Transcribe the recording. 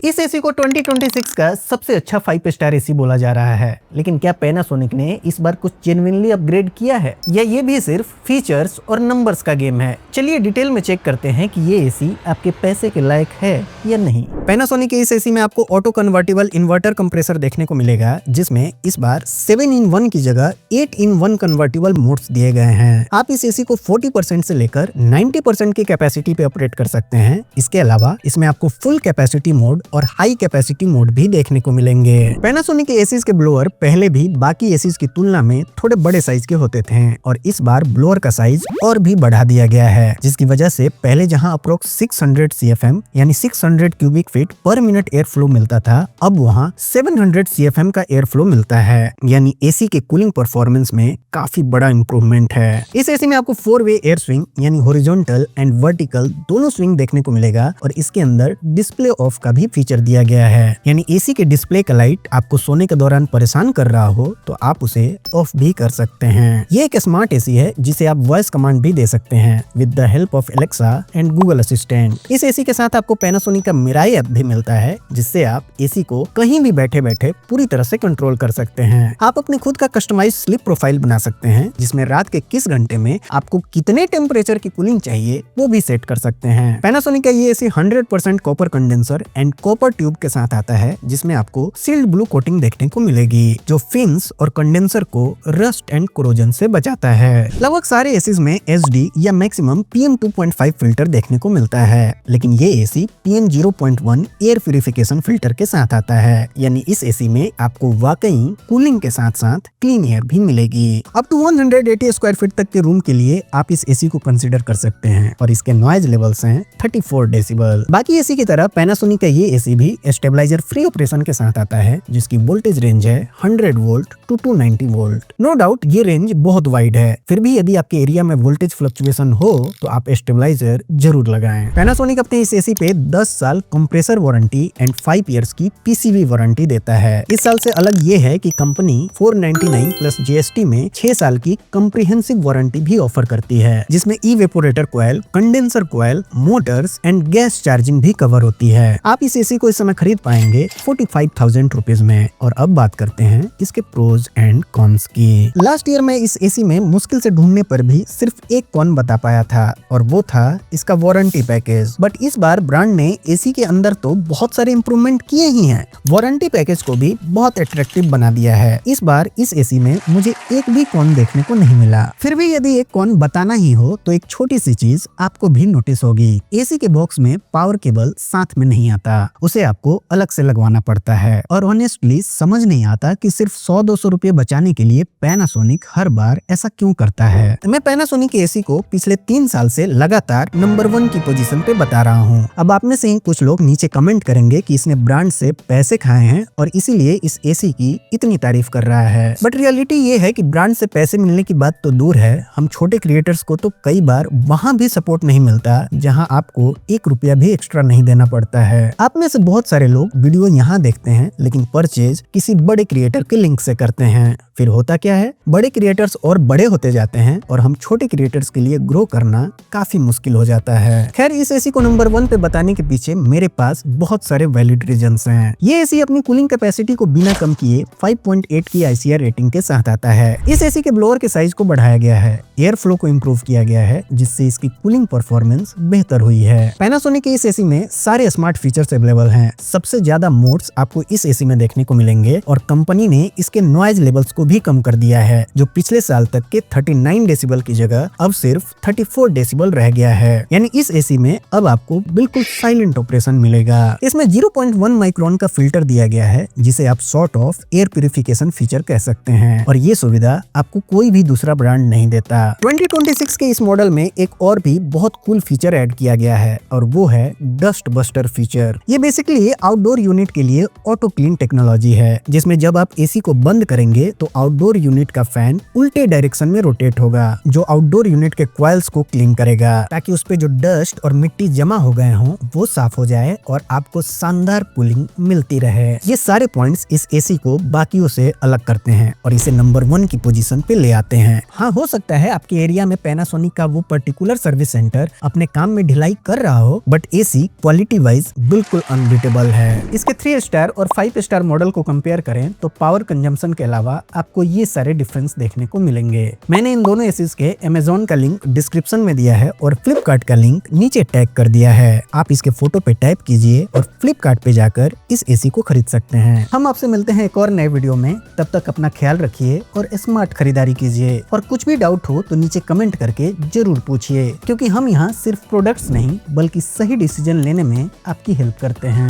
इस एसी को 2026 का सबसे अच्छा 5 स्टार एसी बोला जा रहा है, लेकिन क्या पैनासोनिक ने इस बार कुछ जेन्युइनली अपग्रेड किया है या ये भी सिर्फ फीचर्स और नंबर्स का गेम है? चलिए डिटेल में चेक करते हैं कि ये एसी आपके पैसे के लायक है या नहीं। पैनासोनिक के इस एसी में आपको ऑटो कन्वर्टेबल इन्वर्टर कंप्रेसर देखने को मिलेगा, जिसमें इस बार 7-in-1 की जगह 8-in-1 कन्वर्टेबल मोड्स दिए गए हैं। आप इस एसी को 40% से लेकर 90% की कैपेसिटी पे ऑपरेट कर सकते हैं। इसके अलावा इसमें आपको फुल कैपेसिटी मोड और हाई कैपेसिटी मोड भी देखने को मिलेंगे। पैनासोनिक के एसीज के ब्लोअर पहले भी बाकी एसीज की तुलना में थोड़े बड़े साइज के होते थे और इस बार ब्लोअर का साइज और भी बढ़ा दिया गया है, जिसकी वजह से पहले जहां अप्रोक्स 600 CFM यानी 600 क्यूबिक फीट पर मिनट एयर फ्लो मिलता था, अब वहां 700 CFM का एयर फ्लो मिलता है, यानी एसी के कूलिंग परफॉर्मेंस में काफी बड़ा इंप्रूवमेंट है। इस एसी में आपको 4-वे एयर स्विंग यानी हॉरिजॉन्टल एंड वर्टिकल दोनों स्विंग देखने को मिलेगा और इसके अंदर डिस्प्ले ऑफ का भी फीचर दिया गया है, यानी एसी के डिस्प्ले का लाइट आपको सोने के दौरान परेशान कर रहा हो तो आप उसे ऑफ भी कर सकते हैं। ये एक स्मार्ट एसी है जिसे आप वॉइस कमांड भी दे सकते हैं with the help of Alexa and Google assistant. इस एसी के साथ आपको पैनासोनिक का मिराई ऐप भी मिलता है, जिससे आप एसी को कहीं भी बैठे बैठे पूरी तरह से कंट्रोल कर सकते हैं। आप अपने खुद का कस्टमाइज स्लीप प्रोफाइल बना सकते हैं, जिसमें रात के किस घंटे में आपको कितने टेम्परेचर की कूलिंग चाहिए वो भी सेट कर सकते हैं। पैनासोनिक का ये AC 100% copper condenser and copper tube के साथ आता है, जिसमें आपको सील्ड ब्लू कोटिंग देखने को मिलेगी, जो फिन्स और कंडेंसर को रस्ट एंड कोरोजन से बचाता है। लगभग सारे एसीज में HD या मैक्सिमम PM2.5 फिल्टर देखने को मिलता है, लेकिन ये AC PM0.1 air purification filter के साथ आता है, यानी इस एसी में आपको वाकई कूलिंग के साथ साथ क्लीन एयर भी मिलेगी। अप टू 180 स्क्वायर फीट तक के रूम के लिए आप इस एसी को कंसीडर कर सकते हैं और इसके नॉइज लेवल्स हैं 34 डेसिबल। बाकी एसी की तरह पैनासोनिक का ये एसी भी स्टेबलाइजर फ्री ऑपरेशन के साथ आता है, जिसकी वोल्टेज रेंज है 100 volt to 290 volt. No doubt ये रेंज बहुत वाइड है, फिर भी यदि आपके एरिया में वोल्टेज फ्लक्चुएशन हो तो आप स्टेबलाइजर जरूर लगाएं। पैनासोनिक अपने इस एसी पे 10 साल कंप्रेसर वारंटी एंड 5 इयर्स की PCV वारंटी देता है। इस साल से अलग ये है कि कंपनी 499 प्लस GST में 6 साल की कॉम्प्रिहेंसिव वारंटी भी ऑफर करती है, जिसमें evaporator coil, condenser coil, Motors and gas charging भी कवर होती है। आप इस एसी को इस समय खरीद पाएंगे 45,000 रुपीज में। और अब बात करते हैं इसके प्रोज एंड कॉन्स की। लास्ट ईयर में इस एसी में मुश्किल से ढूंढने पर भी सिर्फ एक कॉन बता पाया था और वो था इसका वारंटी पैकेज। बट इस बार ब्रांड ने एसी के अंदर तो बहुत सारे इंप्रूवमेंट किए ही हैं, वारंटी पैकेज को भी बहुत अट्रैक्टिव बना दिया है। इस बार इस एसी में मुझे एक भी कॉन देखने को नहीं मिला। फिर भी यदि एक कॉन बताना ही हो तो एक छोटी सी चीज आपको भी नोटिस होगी। एसी के बॉक्स में पावर केबल साथ में नहीं आता, उसे आपको अलग से लगवाना पड़ता है और ऑनेस्टली समझ नहीं आता कि सिर्फ 100-200 रुपए बचाने के लिए पैनासोनिक हर बार ऐसा क्यों करता है। मैं पैनासोनिक के एसी को पिछले 3 साल से लगातार नंबर 1 की पोजीशन पे बता रहा हूँ। अब आप में से ही कुछ लोग नीचे कमेंट करेंगे कि इसने ब्रांड से पैसे खाए हैं और इसीलिए इस एसी की इतनी तारीफ कर रहा है। बट रियलिटी ये है कि ब्रांड से पैसे मिलने की बात तो दूर है, हम छोटे क्रिएटर्स को तो कई बार वहाँ भी सपोर्ट नहीं मिलता जहाँ आपको 1 रुपया भी एक्स्ट्रा नहीं देना पड़ता है। आप में से बहुत सारे लोग वीडियो यहाँ देखते हैं लेकिन परचेज किसी बड़े क्रिएटर के लिंक से करते हैं। फिर होता क्या है, बड़े क्रिएटर्स और बड़े होते जाते हैं और हम छोटे क्रिएटर्स के लिए ग्रो करना काफी मुश्किल हो जाता है। खैर, इस एसी को नंबर 1 पे बताने के पीछे मेरे पास बहुत सारे वैलिड रीजंस हैं। ये एसी अपनी कूलिंग कैपेसिटी को बिना कम किए 5.8 की ICR रेटिंग के साथ आता है। इस एसी के ब्लोअर के साइज को बढ़ाया गया है, एयर फ्लो को इम्प्रूव किया गया है, जिससे इसकी कूलिंग परफॉर्मेंस बेहतर हुई है। पैनासोनिक के इस एसी में सारे स्मार्ट फीचर्स अवेलेबल हैं। सबसे ज्यादा मोड्स आपको इस एसी में देखने को मिलेंगे और कंपनी ने इसके नॉइज लेवल्स को भी कम कर दिया है, जो पिछले साल तक के 39 डेसिबल की जगह अब सिर्फ 34 डेसिबल रह गया है। यानी इस एसी में अब आपको बिल्कुल साइलेंट ऑपरेशन मिलेगा। इसमें 0.1 माइक्रोन का फिल्टर दिया गया है, जिसे आप sort of air purification feature कह सकते हैं और ये सुविधा आपको कोई भी दूसरा ब्रांड नहीं देता। 2026 के इस मॉडल में एक और भी बहुत कूल फीचर ऐड किया गया है और वो है डस्ट बस्टर फीचर। ये बेसिकली आउटडोर यूनिट के लिए ऑटो क्लीन टेक्नोलॉजी है, जिसमें जब आप एसी को बंद करेंगे तो आउटडोर यूनिट का फैन उल्टे डायरेक्शन में रोटेट होगा, जो आउटडोर यूनिट के कॉइल्स को क्लीन करेगा ताकि उस पे जो डस्ट और मिट्टी जमा हो गए हों वो साफ हो जाए और आपको शानदार कूलिंग मिलती रहे। ये सारे पॉइंट्स इस एसी को बाकियों से अलग करते हैं और इसे नंबर 1 की पोजीशन पे ले आते हैं। हाँ, हो सकता है आपके एरिया में पैनासोनिक का वो पर्टिकुलर सर्विस सेंटर अपने काम में ढिलाई कर रहा हो, बट एसी क्वालिटी वाइज बिल्कुल अनबीटेबल है। इसके 3 स्टार और 5 स्टार मॉडल को कंपेयर करें तो पावर कंजम्पशन के अलावा आपको ये सारे डिफरेंस देखने को मिलेंगे। मैंने इन दोनों एसीज के अमेजोन का लिंक डिस्क्रिप्शन में दिया है और फ्लिपकार्ट का लिंक नीचे टैग कर दिया है। आप इसके फोटो पे टैप कीजिए और फ्लिपकार्ट पे जाकर इस एसी को खरीद सकते हैं। हम आपसे मिलते हैं एक और नए वीडियो में, तब तक अपना ख्याल रखिए और स्मार्ट खरीदारी कीजिए। और कुछ भी डाउट हो तो नीचे कमेंट करके जरूर पूछिए, क्योंकि हम यहाँ सिर्फ प्रोडक्ट्स नहीं बल्कि सही डिसीजन लेने में आपकी हेल्प करते हैं।